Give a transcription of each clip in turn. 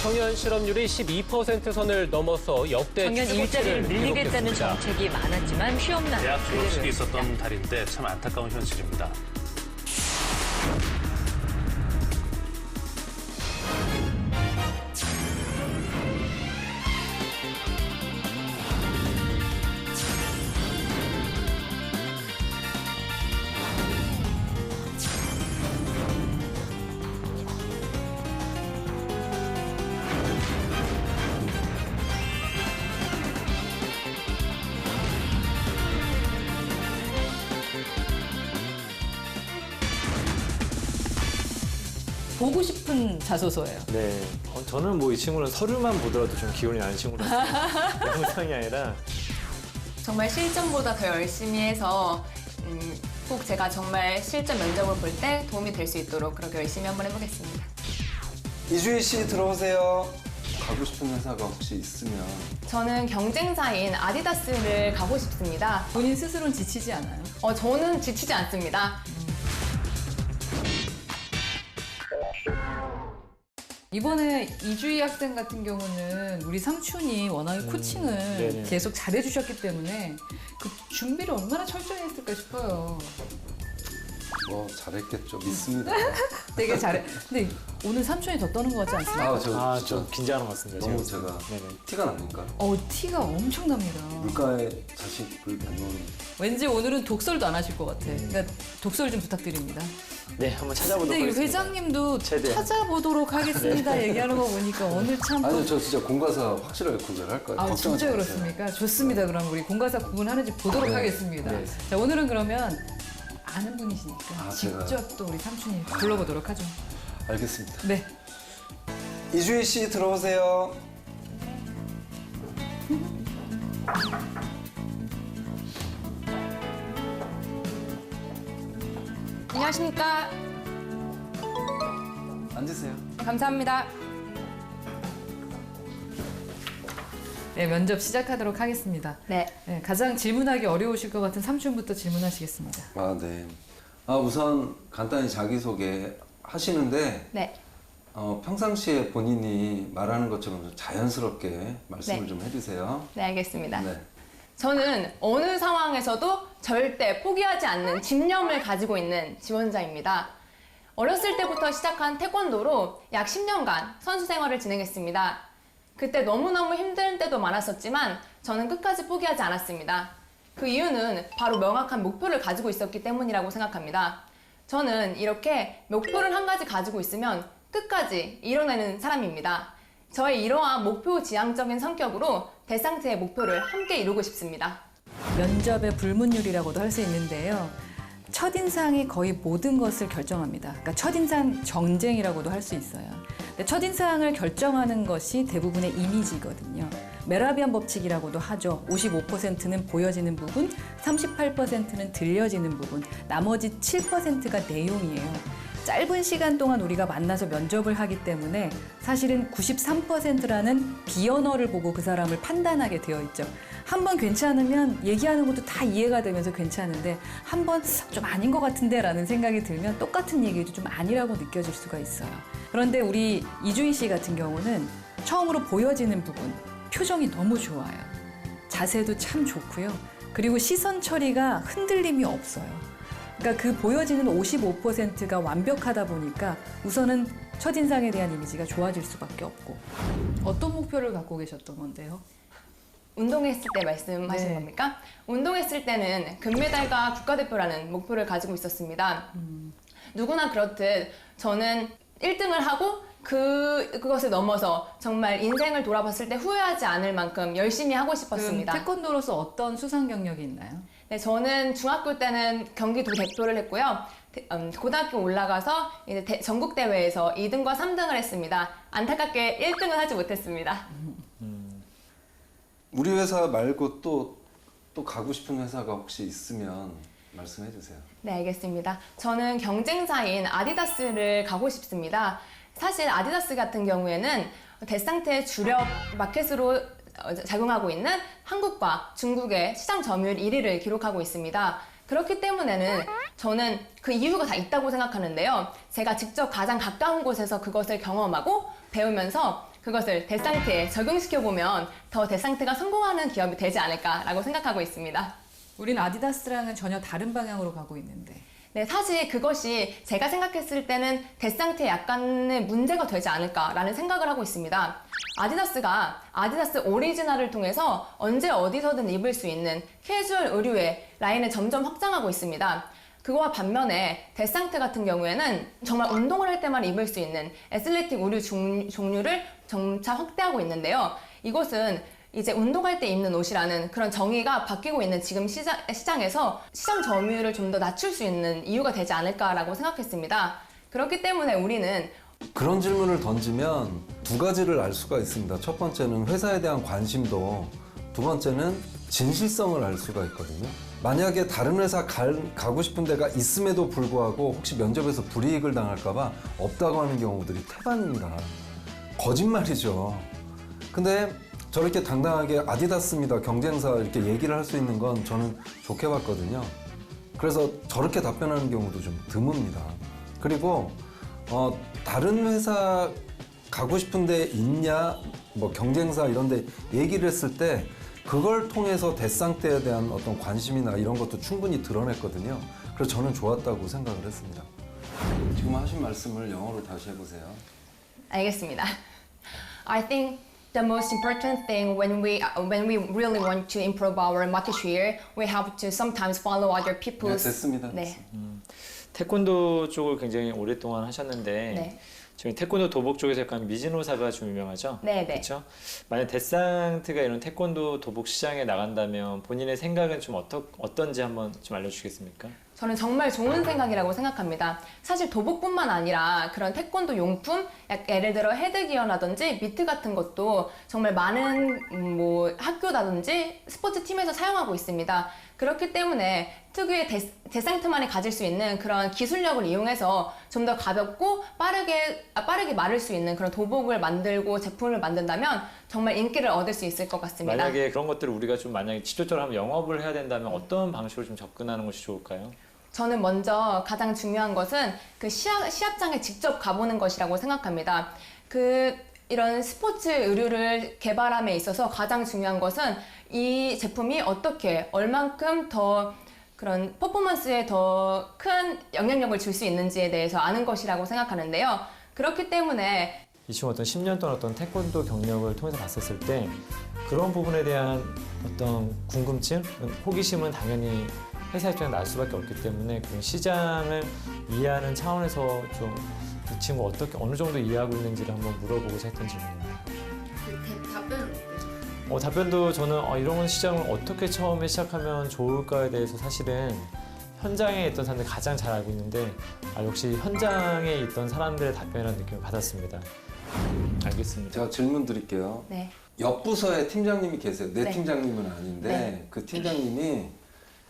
청년 실업률이 12% 선을 넘어서 역대 청년 일자리를 늘리겠다는 기록했습니다. 정책이 많았지만 쉬엄난 대학 졸업식이 그대로였습니다. 있었던 달인데 참 안타까운 현실입니다. 보고 싶은 자소서예요. 네. 저는 뭐 이 친구는 서류만 보더라도 좀 기운이 나는 친구라서 영상이 아니라 정말 실전보다 더 열심히 해서 꼭 제가 정말 실전 면접을 볼 때 도움이 될 수 있도록 그렇게 열심히 한번 해보겠습니다. 이주희 씨 들어오세요. 가고 싶은 회사가 혹시 있으면 저는 경쟁사인 아디다스를 가고 싶습니다. 본인 스스로는 지치지 않아요? 저는 지치지 않습니다. 이번에 이주희 학생 같은 경우는 우리 삼촌이 워낙에 코칭을 네네. 계속 잘해주셨기 때문에 그 준비를 얼마나 철저히 했을까 싶어요. 뭐 잘했겠죠. 믿습니다. 되게 잘해. 근데 오늘 삼촌이 더 떠는 것 같지 않습니까? 저 좀 진짜 긴장하는 것 같습니다. 너무 제가. 제가 네네. 티가 납니까? 티가 엄청납니다. 물가에 자식을 낳는 왠지 오늘은 독설도 안 하실 것 같아. 그러니까 독설 좀 부탁드립니다. 네, 한번 찾아보도록 근데 이 하겠습니다. 회장님도 최대한. 찾아보도록 하겠습니다. 얘기하는 거 보니까 오늘 참. 아니요, 저 진짜 공과사 확실하게 구별할 거예요. 아, 걱정하지 진짜 마세요. 그렇습니까? 좋습니다. 그럼 우리 공과사 구분하는지 보도록 네. 하겠습니다. 네. 자, 오늘은 그러면 아는 분이시니까 아, 직접 제가- 또 우리 삼촌이 불러보도록 하죠. 알겠습니다. 네. 이주희 씨 들어오세요. 안녕하십니까. 앉으세요. 감사합니다. 네, 면접 시작하도록 하겠습니다. 네. 네, 가장 질문하기 어려우실 것 같은 삼촌부터 질문하시겠습니다. 아, 네. 우선 간단히 자기소개 하시는데 네. 평상시에 본인이 말하는 것처럼 좀 자연스럽게 말씀을 네. 좀 해주세요. 네, 알겠습니다. 네. 저는 어느 상황에서도 절대 포기하지 않는 집념을 가지고 있는 지원자입니다. 어렸을 때부터 시작한 태권도로 약 10년간 선수 생활을 진행했습니다. 그때 너무너무 힘든 때도 많았었지만 저는 끝까지 포기하지 않았습니다. 그 이유는 바로 명확한 목표를 가지고 있었기 때문이라고 생각합니다. 저는 이렇게 목표를 한 가지 가지고 있으면 끝까지 이뤄내는 사람입니다. 저의 이러한 목표 지향적인 성격으로 대상자의 목표를 함께 이루고 싶습니다. 면접의 불문율이라고도 할 수 있는데요. 첫인상이 거의 모든 것을 결정합니다. 그러니까 첫인상 정쟁이라고도 할 수 있어요. 근데 첫인상을 결정하는 것이 대부분의 이미지거든요. 메라비안 법칙이라고도 하죠. 55%는 보여지는 부분, 38%는 들려지는 부분, 나머지 7%가 내용이에요. 짧은 시간 동안 우리가 만나서 면접을 하기 때문에 사실은 93%라는 비언어를 보고 그 사람을 판단하게 되어 있죠. 한 번 괜찮으면 얘기하는 것도 다 이해가 되면서 괜찮은데 한 번 좀 아닌 것 같은데 라는 생각이 들면 똑같은 얘기도 좀 아니라고 느껴질 수가 있어요. 그런데 우리 이주희 씨 같은 경우는 처음으로 보여지는 부분, 표정이 너무 좋아요. 자세도 참 좋고요. 그리고 시선 처리가 흔들림이 없어요. 그러니까 그 보여지는 55%가 완벽하다 보니까 우선은 첫인상에 대한 이미지가 좋아질 수밖에 없고. 어떤 목표를 갖고 계셨던 건데요? 운동했을 때 말씀하시는 네. 겁니까? 운동했을 때는 금메달과 국가대표라는 목표를 가지고 있었습니다. 누구나 그렇듯 저는 1등을 하고 그것을 넘어서 정말 인생을 돌아봤을 때 후회하지 않을 만큼 열심히 하고 싶었습니다. 그럼 태권도로서 어떤 수상 경력이 있나요? 네, 저는 중학교 때는 경기도 대표를 했고요. 고등학교 올라가서 이제 전국 대회에서 2등과 3등을 했습니다. 안타깝게 1등은 하지 못했습니다. 우리 회사 말고 또 가고 싶은 회사가 혹시 있으면 말씀해 주세요. 네, 알겠습니다. 저는 경쟁사인 아디다스를 가고 싶습니다. 사실 아디다스 같은 경우에는 데상태 주력 마켓으로 작용하고 있는 한국과 중국의 시장 점유율 1위를 기록하고 있습니다. 그렇기 때문에는 저는 그 이유가 다 있다고 생각하는데요. 제가 직접 가장 가까운 곳에서 그것을 경험하고 배우면서 그것을 데상트에 적용시켜보면 더 데상트가 성공하는 기업이 되지 않을까라고 생각하고 있습니다. 우린 아디다스랑은 전혀 다른 방향으로 가고 있는데. 네, 사실 그것이 제가 생각했을 때는 데상트에 약간의 문제가 되지 않을까라는 생각을 하고 있습니다. 아디다스가 아디다스 오리지널을 통해서 언제 어디서든 입을 수 있는 캐주얼 의류의 라인을 점점 확장하고 있습니다. 그거와 반면에 데상트 같은 경우에는 정말 운동을 할 때만 입을 수 있는 애슬레틱 의류 종류를 점차 확대하고 있는데요. 이것은 이제 운동할 때 입는 옷이라는 그런 정의가 바뀌고 있는 지금 시장에서 시장 점유율을 좀 더 낮출 수 있는 이유가 되지 않을까라고 생각했습니다. 그렇기 때문에 우리는 그런 질문을 던지면 두 가지를 알 수가 있습니다. 첫 번째는 회사에 대한 관심도, 두 번째는 진실성을 알 수가 있거든요. 만약에 다른 회사 가고 싶은 데가 있음에도 불구하고 혹시 면접에서 불이익을 당할까봐 없다고 하는 경우들이 태반입니다. 거짓말이죠. 근데 저렇게 당당하게 아디다스입니다, 경쟁사 이렇게 얘기를 할 수 있는 건 저는 좋게 봤거든요. 그래서 저렇게 답변하는 경우도 좀 드뭅니다. 그리고 다른 회사 가고 싶은 데 있냐, 뭐 경쟁사 이런 데 얘기를 했을 때 그걸 통해서 데상트에 대한 어떤 관심이나 이런 것도 충분히 드러냈거든요. 그래서 저는 좋았다고 생각을 했습니다. 지금 하신 말씀을 영어로 다시 해보세요. 알겠습니다. I think the most important thing when we really want to improve our market share, we have to sometimes follow other 네, people's. 됐습니다. 네. 태권도 쪽을 굉장히 오랫동안 하셨는데 네. 지금 태권도 도복 쪽에서 약간 미즈노사가 좀 유명하죠? 네, 네. 그렇죠? 만약 데상트가 이런 태권도 도복 시장에 나간다면 본인의 생각은 좀 어떤지 한번 좀 알려주시겠습니까? 저는 정말 좋은 생각이라고 생각합니다. 사실 도복뿐만 아니라 그런 태권도 용품, 예를 들어 헤드기어라든지 미트 같은 것도 정말 많은 뭐 학교라든지 스포츠 팀에서 사용하고 있습니다. 그렇기 때문에 특유의 데상트만이 가질 수 있는 그런 기술력을 이용해서 좀 더 가볍고 빠르게 마를 수 있는 그런 도복을 만들고 제품을 만든다면 정말 인기를 얻을 수 있을 것 같습니다. 만약에 그런 것들을 우리가 좀 만약에 직접적으로 한번 영업을 해야 된다면 어떤 방식으로 좀 접근하는 것이 좋을까요? 저는 먼저 가장 중요한 것은 그 시합장에 직접 가보는 것이라고 생각합니다. 이런 스포츠 의류를 개발함에 있어서 가장 중요한 것은 이 제품이 어떻게 얼만큼 더 그런 퍼포먼스에 더 큰 영향력을 줄 수 있는지에 대해서 아는 것이라고 생각하는데요. 그렇기 때문에 이 친구 어떤 10년 동안 어떤 태권도 경력을 통해서 봤었을 때 그런 부분에 대한 어떤 궁금증, 호기심은 당연히 회사 입장에 날 수밖에 없기 때문에 그런 시장을 이해하는 차원에서 좀 이 친구 어떻게 어느 정도 이해하고 있는지를 한번 물어보고자 했던 질문입니다. 답변은 답변도 저는 이런 시장을 어떻게 처음에 시작하면 좋을까에 대해서 사실은 현장에 있던 사람들이 가장 잘 알고 있는데 역시 현장에 있던 사람들의 답변이라는 느낌을 받았습니다. 알겠습니다. 제가 질문 드릴게요. 네. 옆 부서에 팀장님이 계세요. 내 네. 팀장님은 아닌데 네. 그 팀장님이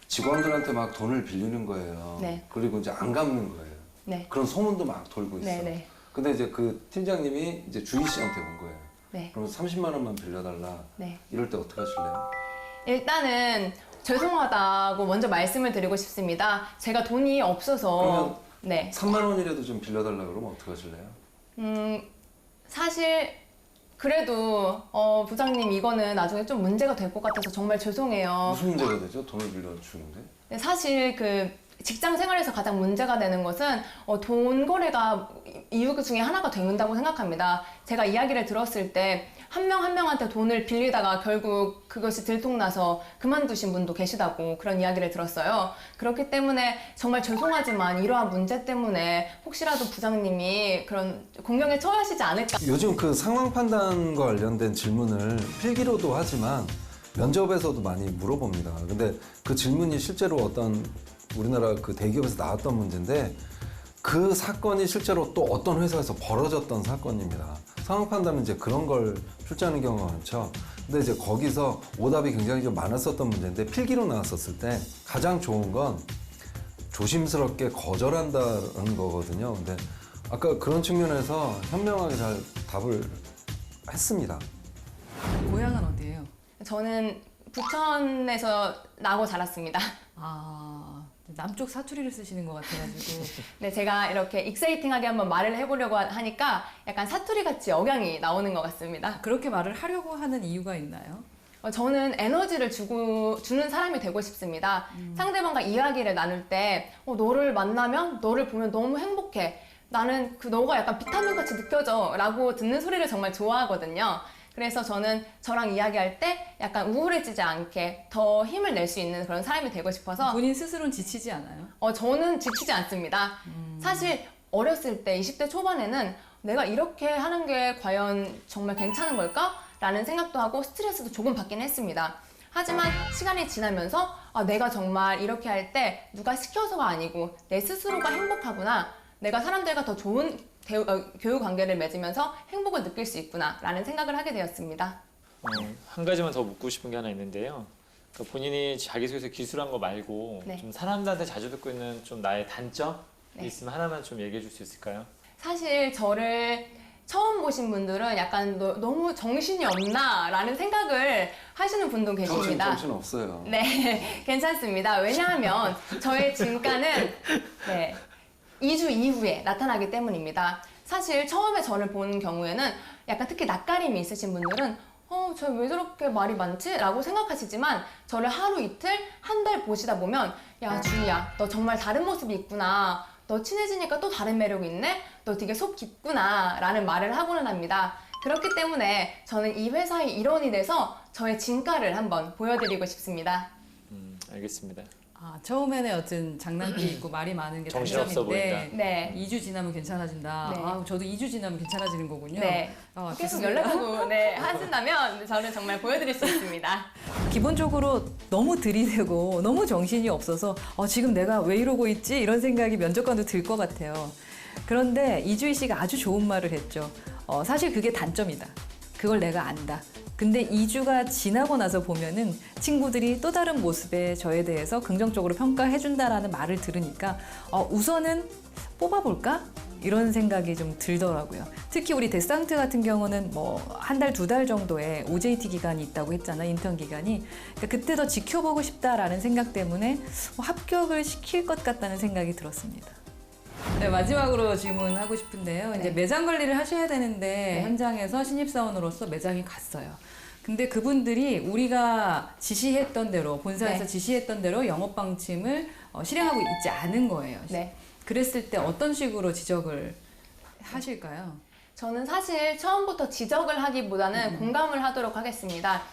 직원들한테 막 돈을 빌리는 거예요. 네. 그리고 이제 안 갚는 거예요. 네. 그런 소문도 막 돌고 있어. 네, 네. 근데 이제 그 팀장님이 이제 주희 씨한테 온 거예요. 네. 그러면 30만 원만 빌려달라. 네. 이럴 때 어떻게 하실래요? 일단은 죄송하다고 먼저 말씀을 드리고 싶습니다. 제가 돈이 없어서 그러면 네. 3만 원이라도 좀 빌려달라 그러면 어떻게 하실래요? 사실 그래도 부장님 이거는 나중에 좀 문제가 될 것 같아서 정말 죄송해요. 무슨 문제가 되죠? 돈을 빌려주는데? 네, 사실 직장 생활에서 가장 문제가 되는 것은 돈 거래가 이유 중에 하나가 된다고 생각합니다. 제가 이야기를 들었을 때 한 명 한 명한테 돈을 빌리다가 결국 그것이 들통나서 그만두신 분도 계시다고 그런 이야기를 들었어요. 그렇기 때문에 정말 죄송하지만 이러한 문제 때문에 혹시라도 부장님이 그런 공경에 처하시지 않을까. 요즘 그 상황 판단과 관련된 질문을 필기로도 하지만 면접에서도 많이 물어봅니다. 근데 그 질문이 실제로 어떤 우리나라 그 대기업에서 나왔던 문제인데 그 사건이 실제로 또 어떤 회사에서 벌어졌던 사건입니다. 상황 판단은 이제 그런 걸 출제하는 경우가 많죠. 근데 이제 거기서 오답이 굉장히 좀 많았었던 문제인데 필기로 나왔었을 때 가장 좋은 건 조심스럽게 거절한다는 거거든요. 근데 아까 그런 측면에서 현명하게 잘 답을 했습니다. 고향은 어디예요? 저는 부천에서 나고 자랐습니다. 남쪽 사투리를 쓰시는 것 같아가지고. 네, 제가 이렇게 익사이팅하게 한번 말을 해보려고 하니까 약간 사투리같이 억양이 나오는 것 같습니다. 그렇게 말을 하려고 하는 이유가 있나요? 저는 에너지를 주는 사람이 되고 싶습니다. 상대방과 이야기를 나눌 때 너를 만나면 너를 보면 너무 행복해. 나는 너가 약간 비타민 같이 느껴져 라고 듣는 소리를 정말 좋아하거든요. 그래서 저는 저랑 이야기할 때 약간 우울해지지 않게 더 힘을 낼 수 있는 그런 사람이 되고 싶어서 본인 스스로는 지치지 않아요? 저는 지치지 않습니다. 사실 어렸을 때 20대 초반에는 내가 이렇게 하는 게 과연 정말 괜찮은 걸까? 라는 생각도 하고 스트레스도 조금 받긴 했습니다. 하지만 시간이 지나면서 내가 정말 이렇게 할 때 누가 시켜서가 아니고 내 스스로가 행복하구나. 내가 사람들과 더 좋은 교육 관계를 맺으면서 행복을 느낄 수 있구나 라는 생각을 하게 되었습니다. 한 가지만 더 묻고 싶은 게 하나 있는데요. 그러니까 본인이 자기소개서 기술한 거 말고 네. 좀 사람들한테 자주 듣고 있는 좀 나의 단점 네. 있으면 하나만 좀 얘기해 줄 수 있을까요? 사실 저를 처음 보신 분들은 약간 너무 정신이 없나 라는 생각을 하시는 분도 계십니다. 정신 없어요. 네, 괜찮습니다. 왜냐하면 저의 진가는 2주 이후에 나타나기 때문입니다. 사실 처음에 저를 보는 경우에는 약간 특히 낯가림이 있으신 분들은 저 왜 저렇게 말이 많지? 라고 생각하시지만 저를 하루 이틀, 한 달 보시다 보면 야 주희야 너 정말 다른 모습이 있구나. 너 친해지니까 또 다른 매력이 있네? 너 되게 속 깊구나 라는 말을 하고는 합니다. 그렇기 때문에 저는 이 회사의 일원이 돼서 저의 진가를 한번 보여드리고 싶습니다. 알겠습니다. 처음에는 여튼 장난기 있고 말이 많은 게 정신없어 단점인데 보인다. 네. 2주 지나면 괜찮아진다. 네. 저도 2주 지나면 괜찮아지는 거군요. 네. 계속 좋습니다. 연락하고 하신다면 저는 정말 보여드릴 수 있습니다. 기본적으로 너무 들이대고 너무 정신이 없어서 지금 내가 왜 이러고 있지? 이런 생각이 면접관도 들 것 같아요. 그런데 이주희 씨가 아주 좋은 말을 했죠. 사실 그게 단점이다. 그걸 내가 안다. 근데 2주가 지나고 나서 보면은 친구들이 또 다른 모습에 저에 대해서 긍정적으로 평가해준다라는 말을 들으니까 우선은 뽑아볼까? 이런 생각이 좀 들더라고요. 특히 우리 데스상트 같은 경우는 뭐 한 달, 2달 정도의 OJT 기간이 있다고 했잖아요. 인턴 기간이. 그러니까 그때 더 지켜보고 싶다라는 생각 때문에 합격을 시킬 것 같다는 생각이 들었습니다. 네, 마지막으로 질문하고 싶은데요. 네. 이제 매장 관리를 하셔야 되는데 네. 현장에서 신입사원으로서 매장에 갔어요. 근데 그분들이 우리가 지시했던 대로, 본사에서 네. 지시했던 대로 영업 방침을 실행하고 있지 않은 거예요. 네. 그랬을 때 어떤 식으로 지적을 하실까요? 저는 사실 처음부터 지적을 하기보다는 공감을 하도록 하겠습니다.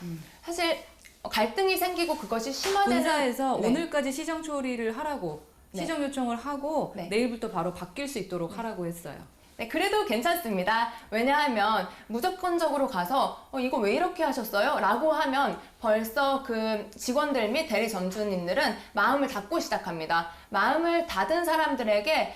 사실 갈등이 생기고 그것이 심화되는 본사에서 네. 오늘까지 시정 처리를 하라고 네. 시정 요청을 하고 네. 내일부터 바로 바뀔 수 있도록 하라고 했어요. 네, 그래도 괜찮습니다. 왜냐하면 무조건적으로 가서 이거 왜 이렇게 하셨어요? 라고 하면 벌써 그 직원들 및 대리 점주님들은 마음을 닫고 시작합니다. 마음을 닫은 사람들에게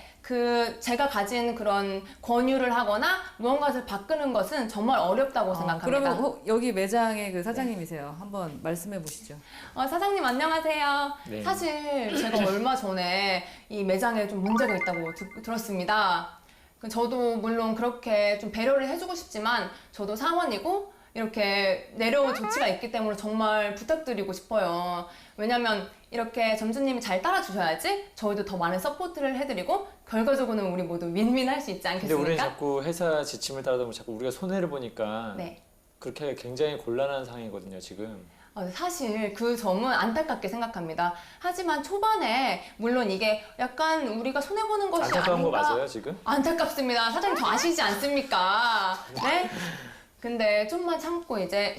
제가 가진 그런 권유를 하거나 무언가를 바꾸는 것은 정말 어렵다고 생각합니다. 그러면 여기 매장의 그 사장님이세요. 한번 말씀해 보시죠. 사장님 안녕하세요. 네. 사실 제가 얼마 전에 이 매장에 좀 문제가 있다고 들었습니다. 저도 물론 그렇게 좀 배려를 해주고 싶지만 저도 사원이고 이렇게 내려올 조치가 있기 때문에 정말 부탁드리고 싶어요. 왜냐면 이렇게 점주님이 잘 따라주셔야지 저희도 더 많은 서포트를 해드리고 결과적으로는 우리 모두 윈윈할 수 있지 근데 않겠습니까? 우리는 자꾸 회사 지침을 따르다 보면 자꾸 우리가 손해를 보니까 네. 그렇게 하기가 굉장히 곤란한 상황이거든요, 지금. 사실 그 점은 안타깝게 생각합니다. 하지만 초반에 물론 이게 약간 우리가 손해보는 것이 안타까운 거 아닌가 맞아요, 지금? 안타깝습니다. 사장님 저 아시지 않습니까? 네? 근데 좀만 참고 이제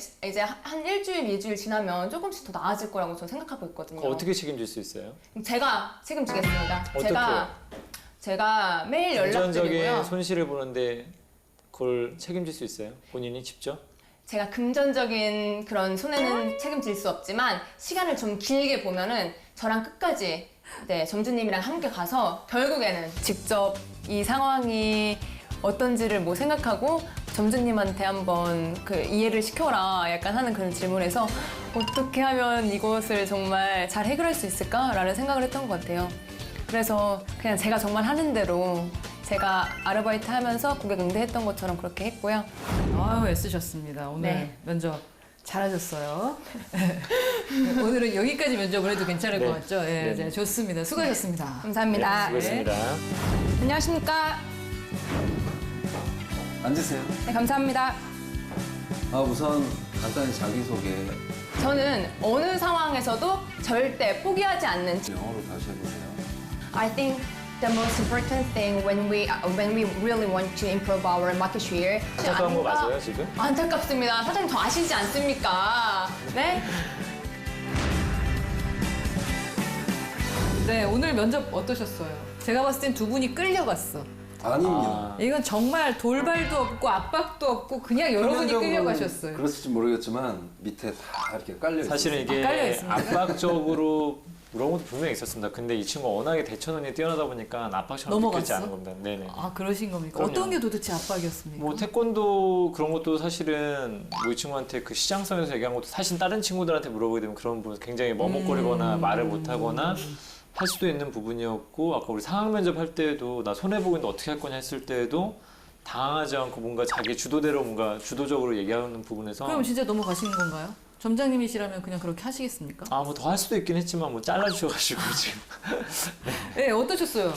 한 일주일, 2주일 지나면 조금씩 더 나아질 거라고 저는 생각하고 있거든요. 그거 어떻게 책임질 수 있어요? 제가 책임지겠습니다. 어떡해요? 제가 매일 금전적인 연락드리고요. 손실을 보는데 그걸 책임질 수 있어요? 본인이 직접? 제가 금전적인 그런 손해는 책임질 수 없지만 시간을 좀 길게 보면은 저랑 끝까지 점주님이랑 함께 가서 결국에는 직접 이 상황이 어떤지를 생각하고 점주님한테 한번 이해를 시켜라 약간 하는 그런 질문에서 어떻게 하면 이것을 정말 잘 해결할 수 있을까라는 생각을 했던 것 같아요. 그래서 그냥 제가 정말 하는 대로 제가 아르바이트 하면서 고객 응대했던 것처럼 그렇게 했고요. 아유, 애쓰셨습니다. 오늘 네. 면접 잘하셨어요. 오늘은 여기까지 면접을 해도 괜찮을 것 같죠? 예, 네, 좋습니다. 수고하셨습니다. 감사합니다. 수고했습니다. 안녕하십니까. 앉으세요. 네, 감사합니다. 우선 간단히 자기소개 저는 어느 상황에서도 절대 포기하지 않는 영어로 다시 해보세요. I think the most important thing when we really want to improve our market share. 안타까운 거 맞아요, 지금? 안타깝습니다. 사장님 더 아시지 않습니까? 네? 네, 오늘 면접 어떠셨어요? 제가 봤을 땐 두 분이 끌려갔어. 아닙니다. 이건 정말 돌발도 없고 압박도 없고 그냥 여러분이 표면적으로 끌려가셨어요. 그랬을지 모르겠지만 밑에 다 이렇게 깔려 있어요. 사실은 깔려 이게 있습니다. 압박적으로 그런 것도 분명히 있었습니다. 근데 이 친구가 워낙에 대처능이 뛰어나다 보니까 압박처럼 느껴지지 넘어갔어? 않은 겁니다. 네네. 아, 그러신 겁니까? 그럼요. 어떤 게 도대체 압박이었습니까? 뭐 태권도 그런 것도 사실은 뭐 이 친구한테 그 시장성에서 얘기한 것도 사실 다른 친구들한테 물어보게 되면 그런 부분 굉장히 머뭇거리거나 말을 못하거나 할 수도 있는 부분이었고 아까 우리 상황 면접할 때에도 나 손해보고 있는데 어떻게 할 거냐 했을 때에도 당황하지 않고 뭔가 자기 주도대로 뭔가 주도적으로 얘기하는 부분에서 그럼 진짜 넘어가시는 건가요? 점장님이시라면 그냥 그렇게 하시겠습니까? 뭐 더 할 수도 있긴 했지만 뭐 잘라주셔가지고 지금 네, 어떠셨어요?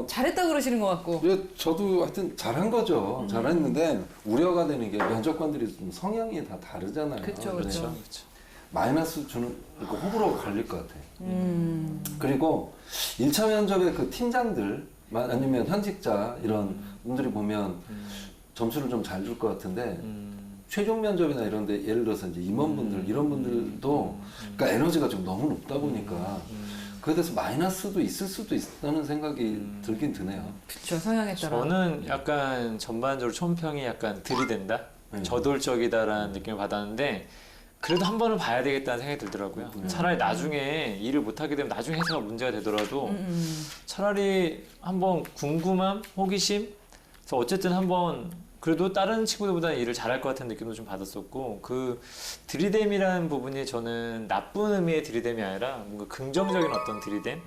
잘했다 그러시는 것 같고. 예, 저도 하여튼 잘한 거죠. 잘했는데 우려가 되는 게 면접관들이 좀 성향이 다 다르잖아요. 그쵸, 네. 그쵸. 그렇죠. 마이너스 주는 그러니까 호불호가 갈릴 것 같아요. 그리고 1차 면접의 그 팀장들 아니면 현직자 이런 분들이 보면 점수를 좀 잘 줄 것 같은데 최종 면접이나 이런 데 예를 들어서 이제 임원분들 이런 분들도 그러니까 에너지가 좀 너무 높다 보니까 그에 대해서 마이너스도 있을 수도 있다는 생각이 들긴 드네요. 그쵸, 성향에 따라. 저는 약간 전반적으로 총평이 약간 들이댄다? 네. 저돌적이다라는 느낌을 받았는데 그래도 한 번은 봐야 되겠다는 생각이 들더라고요. 차라리 나중에 일을 못하게 되면 나중에 회사가 문제가 되더라도 차라리 한번 궁금함, 호기심 그래서 어쨌든 한번 그래도 다른 친구들보다는 일을 잘할 것 같은 느낌도 좀 받았었고 그 들이댐이라는 부분이 저는 나쁜 의미의 들이댐이 아니라 뭔가 긍정적인 어떤 들이댐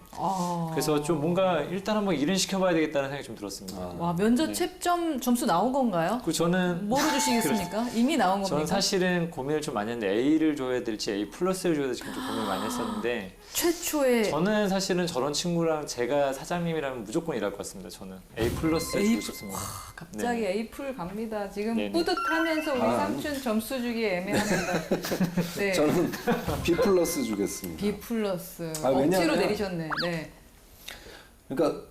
그래서 좀 뭔가 일단 한번 일은 시켜봐야 되겠다는 생각이 좀 들었습니다. 와, 면접 네. 채점 점수 나온 건가요? 그리고 저는 뭐로 주시겠습니까? 이미 나온 겁니까? 저는 사실은 고민을 좀 많이 했는데 A를 줘야 될지 A 플러스를 줘야 될지 좀 고민을 많이 했었는데 최초의 저는 사실은 저런 친구랑 제가 사장님이라면 무조건 일할 것 같습니다. 저는 A 플러스 A 주고 싶습니다. 갑자기 A 풀 갑니다. 지금 네네. 뿌듯하면서 우리 삼촌 점수 주기 애매합니다. 네. 저는 B 플러스 주겠습니다. B 플러스. 왜냐면- 억지로 내리셨네. 네. 그러니까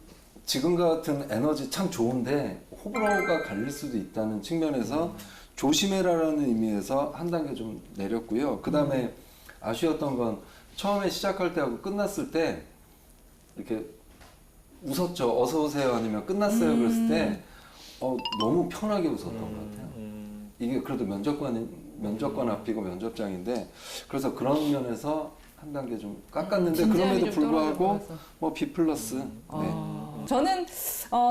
지금 같은 에너지 참 좋은데 호불호가 갈릴 수도 있다는 측면에서 조심해라라는 의미에서 한 단계 좀 내렸고요. 그 다음에 아쉬웠던 건 처음에 시작할 때하고 끝났을 때 이렇게 웃었죠. 어서 오세요 아니면 끝났어요 그랬을 때 너무 편하게 웃었던 것 같아요. 이게 그래도 면접관 앞이고 면접장인데 그래서 그런 면에서 한 단계 좀 깎았는데 긴장이 그럼에도 좀 불구하고 떨어져서. 뭐 B 플러스. 네. 저는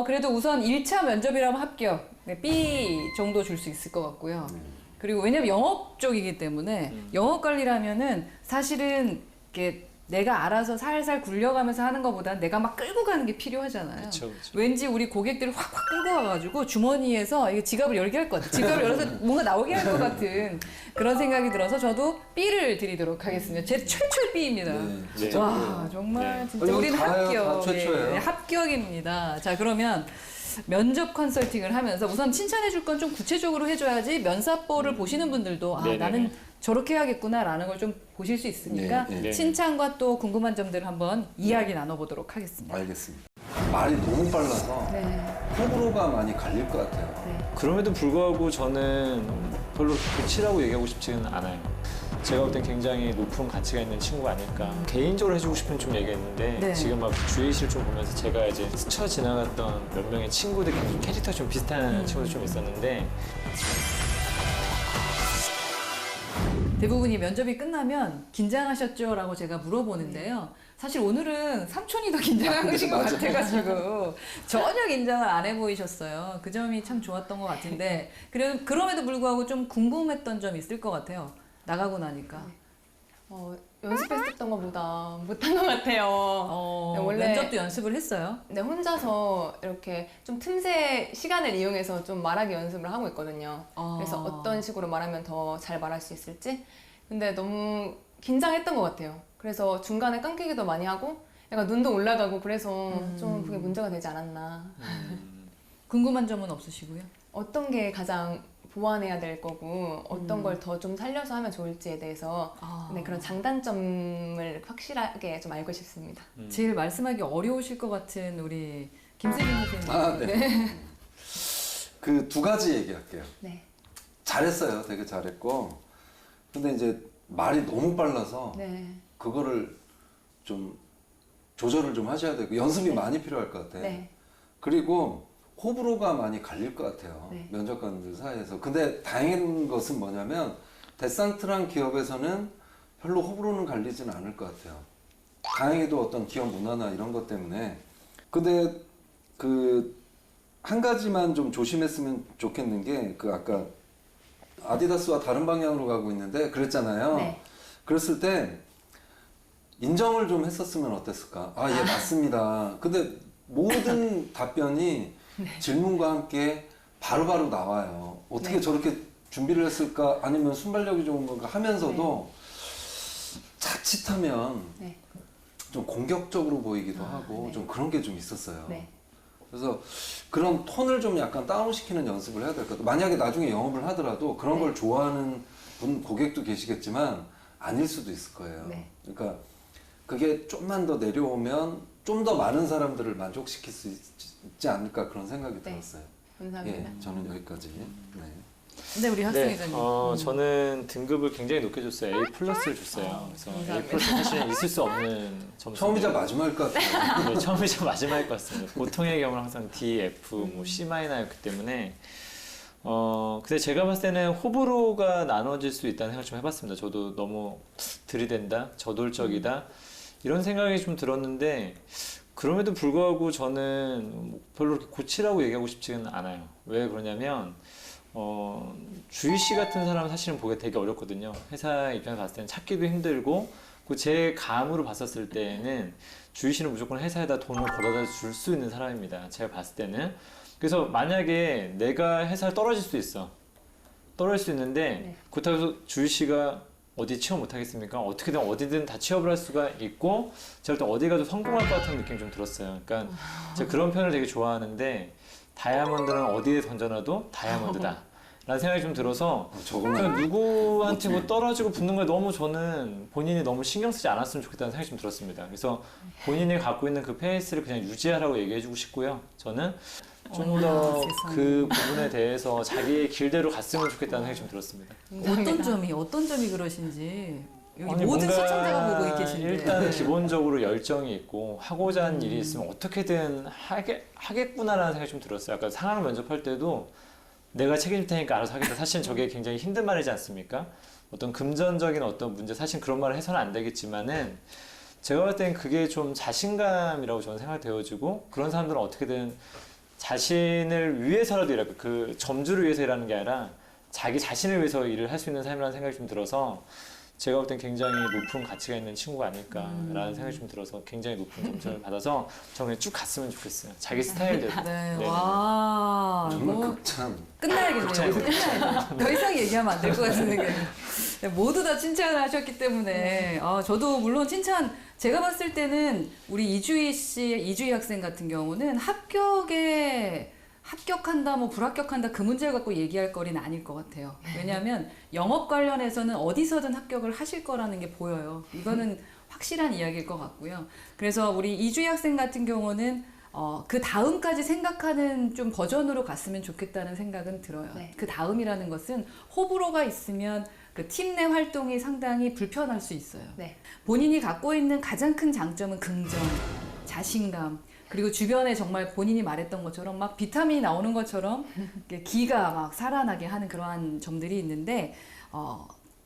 그래도 우선 1차 면접이라면 합격. 네, B 정도 줄 수 있을 것 같고요. 그리고 왜냐면 영업 쪽이기 때문에 영업 관리라면은 사실은 이렇게 내가 알아서 살살 굴려가면서 하는 것보다는 내가 막 끌고 가는 게 필요하잖아요. 그쵸. 왠지 우리 고객들을 확확 끌고 와가지고 주머니에서 이게 지갑을 열게 할 것 같아요. 지갑을 열어서 뭔가 나오게 할 것 같은 그런 생각이 들어서 저도 B를 드리도록 하겠습니다. 제 최초의 B입니다. 네. 와, 정말 네. 진짜 이건 우리는 다예요. 다 합격. 최초예요. 네, 합격입니다. 자, 그러면 면접 컨설팅을 하면서 우선 칭찬해 줄 건 좀 구체적으로 해줘야지 면사보를 보시는 분들도 네네네. 나는 저렇게 해야겠구나라는 걸 좀 보실 수 있으니까 네, 네. 칭찬과 또 궁금한 점들을 한번 이야기 나눠보도록 하겠습니다. 알겠습니다. 말이 너무 빨라서 네. 호불호가 많이 갈릴 것 같아요. 그럼에도 불구하고 저는 별로 고치라고 얘기하고 싶지는 않아요. 제가 볼 땐 굉장히 높은 가치가 있는 친구가 아닐까. 개인적으로 해주고 싶은 좀 얘기했는데 네. 지금 막 주의실 좀 보면서 제가 이제 스쳐 지나갔던 몇 명의 친구들 캐릭터 좀 비슷한 친구들 좀 있었는데 대부분이 면접이 끝나면 긴장하셨죠? 라고 제가 물어보는데요. 사실 오늘은 삼촌이 더 긴장하신 것 같아가지고 전혀 긴장을 안 해 보이셨어요. 그 점이 참 좋았던 것 같은데 그럼에도 불구하고 좀 궁금했던 점이 있을 것 같아요. 나가고 나니까. 연습했었던 것보다 못한 것 같아요. 네, 원래- 면접도 연습을 했어요. 근데 혼자서 이렇게 좀 틈새 시간을 이용해서 좀 말하기 연습을 하고 있거든요. 그래서 어떤 식으로 말하면 더 잘 말할 수 있을지. 근데 너무 긴장했던 것 같아요. 그래서 중간에 끊기기도 많이 하고 약간 눈도 올라가고 그래서 좀 그게 문제가 되지 않았나. 궁금한 점은 없으시고요. 어떤 게 가장 보완해야 될 거고 어떤 걸 더 좀 살려서 하면 좋을지에 대해서 네, 그런 장단점을 확실하게 좀 알고 싶습니다. 제일 말씀하기 어려우실 것 같은 우리 김세진 선생님. 아, 네. 그 두 가지 얘기할게요. 네. 잘했어요. 되게 잘했고. 근데 이제 말이 너무 빨라서 네. 그거를 좀 조절을 좀 하셔야 되고 연습이 많이 필요할 것 같아요. 네. 그리고 호불호가 많이 갈릴 것 같아요. 네. 면접관들 사이에서. 근데 다행인 것은 뭐냐면 데산트란 기업에서는 별로 호불호는 갈리지는 않을 것 같아요. 다행히도 어떤 기업 문화나 이런 것 때문에. 근데 그 한 가지만 좀 조심했으면 좋겠는 게 그 아까 아디다스와 다른 방향으로 가고 있는데 그랬잖아요. 네. 그랬을 때 인정을 좀 했었으면 어땠을까? 아, 예, 맞습니다. 근데 모든 답변이 질문과 함께 바로바로 나와요. 어떻게 네. 저렇게 준비를 했을까? 아니면 순발력이 좋은 건가 하면서도 자칫하면 네. 좀 공격적으로 보이기도 하고 네. 좀 그런 게 좀 있었어요. 네. 그래서 그런 톤을 좀 약간 다운시키는 연습을 해야 될 것 같아요. 만약에 나중에 영업을 하더라도 그런 네. 걸 좋아하는 분 고객도 계시겠지만 아닐 수도 있을 거예요. 네. 그러니까 그게 좀만 더 내려오면 좀 더 많은 사람들을 만족시킬 수 있지 않을까 그런 생각이 네. 들었어요. 감사합니다. 예, 저는 여기까지. 네. 근데 우리 학생 회장님. 저는 등급을 굉장히 높게 줬어요. A 플러스를 줬어요. 그래서 A 플러스 사실 있을 수 없는 점수. 처음이자 마지막일 것 같아요. 네, 처음이자 마지막일 것 같습니다. 보통의 경우는 항상 D, F, 뭐 C 마이너였기 때문에 근데 제가 봤을 때는 호불호가 나눠질 수 있다는 생각 좀 해봤습니다. 저도 너무 들이댄다, 저돌적이다 이런 생각이 좀 들었는데 그럼에도 불구하고 저는 별로 그렇게 고치라고 얘기하고 싶지는 않아요. 왜 그러냐면 주희 씨 같은 사람은 사실은 보기가 되게 어렵거든요. 회사 입장에서 봤을 때는 찾기도 힘들고 제 감으로 봤었을 때는 주희 씨는 무조건 회사에다 돈을 벌어다 줄 수 있는 사람입니다. 제가 봤을 때는. 그래서 만약에 내가 회사를 떨어질 수도 있어. 떨어질 수 있는데 네. 그렇다고 해서 주희 씨가 어디 취업 못 하겠습니까? 어떻게든 어디든 다 취업을 할 수가 있고 제가 또 어디 가도 성공할 것 같은 느낌이 좀 들었어요. 그러니까 제가 그런 표현을 되게 좋아하는데 다이아몬드는 어디에 던져놔도 다이아몬드다 라는 생각이 좀 들어서 그냥 저거는 누구한테 뭐 떨어지고 붙는 걸 너무 저는 본인이 너무 신경 쓰지 않았으면 좋겠다는 생각이 좀 들었습니다. 그래서 본인이 갖고 있는 그 페이스를 그냥 유지하라고 얘기해주고 싶고요. 저는 좀 더 세상에. 그 부분에 대해서 자기의 길대로 갔으면 좋겠다는 생각이 좀 들었습니다. 어떤 점이 그러신지 여기 아니, 모든 뭔가 시청자가 보고 계신데. 일단 기본적으로 열정이 있고 하고자 하는 일이 있으면 어떻게든 하겠구나라는 생각이 좀 들었어요. 아까 상황 면접할 때도 내가 책임질 테니까 알아서 하겠다. 사실 저게 굉장히 힘든 말이지 않습니까? 어떤 금전적인 어떤 문제, 사실 그런 말을 해서는 안 되겠지만은 제가 볼 때는 그게 좀 자신감이라고 저는 생각되어지고 그런 사람들은 어떻게든 자신을 위해서라도 일하고 그 점주를 위해서 일하는 게 아니라 자기 자신을 위해서 일을 할 수 있는 삶이라는 생각이 좀 들어서 제가 볼 땐 굉장히 높은 가치가 있는 친구가 아닐까라는 생각이 좀 들어서 굉장히 높은 점수를 받아서 저는 그냥 쭉 갔으면 좋겠어요. 자기 스타일대로. 네, 네네. 와, 정말 뭐 극찬. 끝나야겠네요. 끝나야 돼. 더 이상 얘기하면 안 될 것 같은 생각이. 네, 모두 다 칭찬을 하셨기 때문에 저도 물론 칭찬 제가 봤을 때는 우리 이주희 씨, 이주희 학생 같은 경우는 합격한다, 뭐 불합격한다 그 문제를 갖고 얘기할 거리는 아닐 것 같아요. 왜냐하면 영업 관련해서는 어디서든 합격을 하실 거라는 게 보여요. 이거는 확실한 이야기일 것 같고요. 그래서 우리 이주희 학생 같은 경우는 그 다음까지 생각하는 좀 버전으로 갔으면 좋겠다는 생각은 들어요. 네. 그 다음이라는 것은 호불호가 있으면 그 팀 내 활동이 상당히 불편할 수 있어요. 네. 본인이 갖고 있는 가장 큰 장점은 긍정, 자신감, 그리고 주변에 정말 본인이 말했던 것처럼 막 비타민이 나오는 것처럼 이렇게 기가 막 살아나게 하는 그러한 점들이 있는데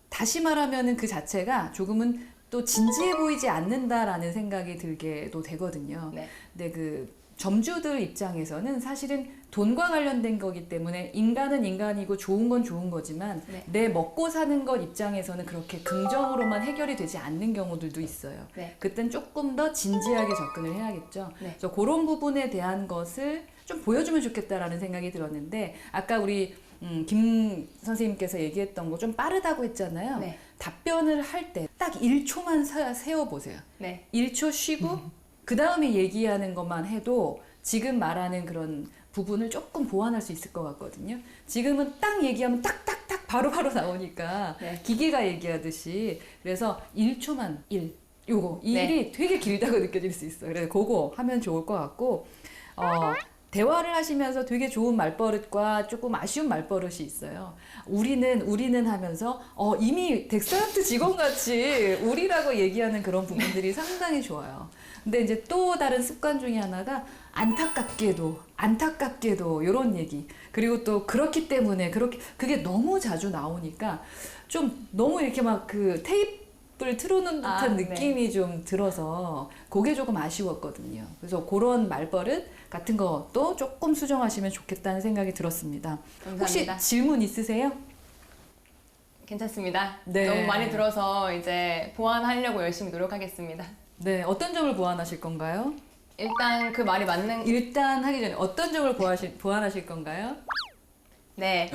다시 말하면은 그 자체가 조금은 또 진지해 보이지 않는다라는 생각이 들게도 되거든요. 네. 근데 그 점주들 입장에서는 사실은 돈과 관련된 거기 때문에 인간은 인간이고 좋은 건 좋은 거지만 네. 내 먹고 사는 것 입장에서는 그렇게 긍정으로만 해결이 되지 않는 경우들도 있어요. 네. 그땐 조금 더 진지하게 접근을 해야겠죠. 네. 그래서 그런 부분에 대한 것을 좀 보여주면 좋겠다라는 생각이 들었는데 아까 우리 김 선생님께서 얘기했던 거 좀 빠르다고 했잖아요. 네. 답변을 할 때 딱 1초만 세워보세요. 네. 1초 쉬고 그 다음에 얘기하는 것만 해도 지금 말하는 그런 부분을 조금 보완할 수 있을 것 같거든요. 지금은 딱 얘기하면 딱딱딱 바로바로 나오니까 네. 기계가 얘기하듯이 그래서 1초만 요거 이 네. 일이 되게 길다고 느껴질 수 있어요. 그래서 그거 하면 좋을 것 같고 대화를 하시면서 되게 좋은 말버릇과 조금 아쉬운 말버릇이 있어요. 우리는 하면서 이미 덱스턴트 직원같이 우리라고 얘기하는 그런 부분들이 상당히 좋아요. 근데 이제 또 다른 습관 중에 하나가 안타깝게도 이런 얘기. 그리고 또 그렇기 때문에 그게 너무 자주 나오니까 좀 너무 이렇게 막 그 테이프를 틀어놓은 듯한 네. 느낌이 좀 들어서 그게 조금 아쉬웠거든요. 그래서 그런 말버릇 같은 것도 조금 수정하시면 좋겠다는 생각이 들었습니다. 감사합니다. 혹시 질문 있으세요? 괜찮습니다. 네. 너무 많이 들어서 이제 보완하려고 열심히 노력하겠습니다. 네, 어떤 점을 보완하실 건가요? 일단 그 말이 맞는 일단 하기 전에 어떤 점을 보완하실 건가요? 네.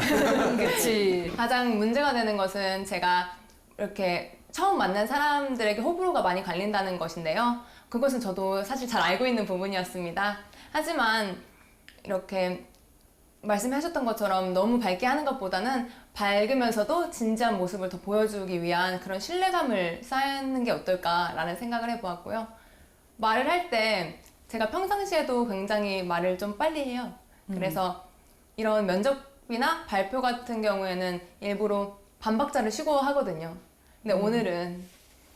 그렇지. 가장 문제가 되는 것은 제가 이렇게 처음 만난 사람들에게 호불호가 많이 갈린다는 것인데요. 그것은 저도 사실 잘 알고 있는 부분이었습니다. 하지만 이렇게 말씀하셨던 것처럼 너무 밝게 하는 것보다는 밝으면서도 진지한 모습을 더 보여주기 위한 그런 신뢰감을 쌓는 게 어떨까라는 생각을 해보았고요. 말을 할 때 제가 평상시에도 굉장히 말을 좀 빨리 해요. 그래서 이런 면접이나 발표 같은 경우에는 일부러 반박자를 쉬고 하거든요. 근데 오늘은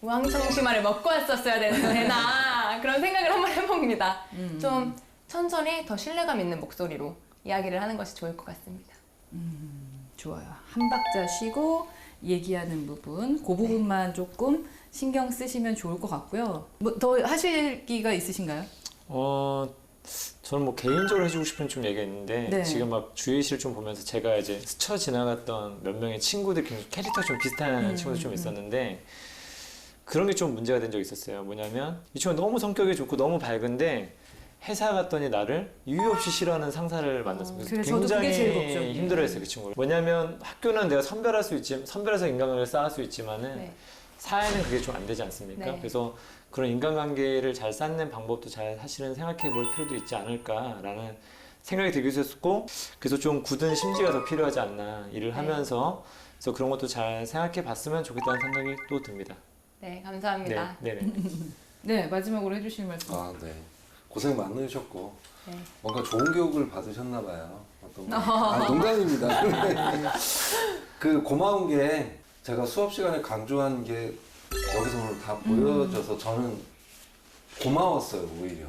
우왕청심화를 먹고 왔었어야 되나 그런 생각을 한번 해봅니다. 좀 천천히 더 신뢰감 있는 목소리로 이야기를 하는 것이 좋을 것 같습니다. 좋아요. 한 박자 쉬고 얘기하는 부분, 그 부분만 조금 신경 쓰시면 좋을 것 같고요. 뭐 더 하실 기가 있으신가요? 저는 뭐 개인적으로 해주고 싶은 좀 얘기가 있는데 네. 지금 막 주의실 좀 보면서 제가 이제 스쳐 지나갔던 몇 명의 친구들 캐릭터가 좀 비슷한 친구들 좀 있었는데 그런 게 좀 문제가 된 적이 있었어요. 뭐냐면 이 친구가 너무 성격이 좋고 너무 밝은데 회사 갔더니 나를 이유 없이 싫어하는 상사를 만났어요. 그래, 저도 그게 제일 걱정이에요. 힘들어했어요, 그 친구를. 뭐냐면 학교는 내가 선별해서 인간관계를 쌓을 수 있지만은 네. 사회는 그게 좀 안 되지 않습니까? 네. 그래서 그런 인간관계를 잘 쌓는 방법도 잘 사실은 생각해 볼 필요도 있지 않을까라는 생각이 들기도 했었고, 그래서 좀 굳은 심지가 더 필요하지 않나 일을 하면서. 그래서 그런 것도 잘 생각해 봤으면 좋겠다는 생각이 또 듭니다. 네, 감사합니다. 네. 네, 마지막으로 해주실 말씀. 네. 고생 많으셨고 네. 뭔가 좋은 교육을 받으셨나 봐요. 농담입니다. 그 고마운 게 제가 수업 시간에 강조한 게 여기서 오늘 다 보여져서 저는 고마웠어요, 오히려.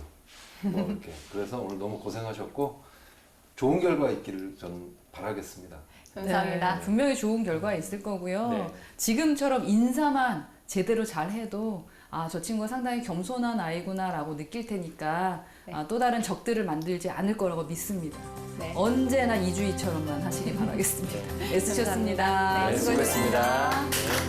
뭐 이렇게. 그래서 오늘 너무 고생하셨고 좋은 결과 있기를 저는 바라겠습니다. 감사합니다. 네, 분명히 좋은 결과 있을 거고요. 네. 지금처럼 인사만 제대로 잘 해도 저 친구가 상당히 겸손한 아이구나라고 느낄 테니까 네. 또 다른 적들을 만들지 않을 거라고 믿습니다. 네. 언제나 이주희처럼만 하시기 바라겠습니다. 애쓰셨습니다. 감사합니다. 네, 수고했습니다.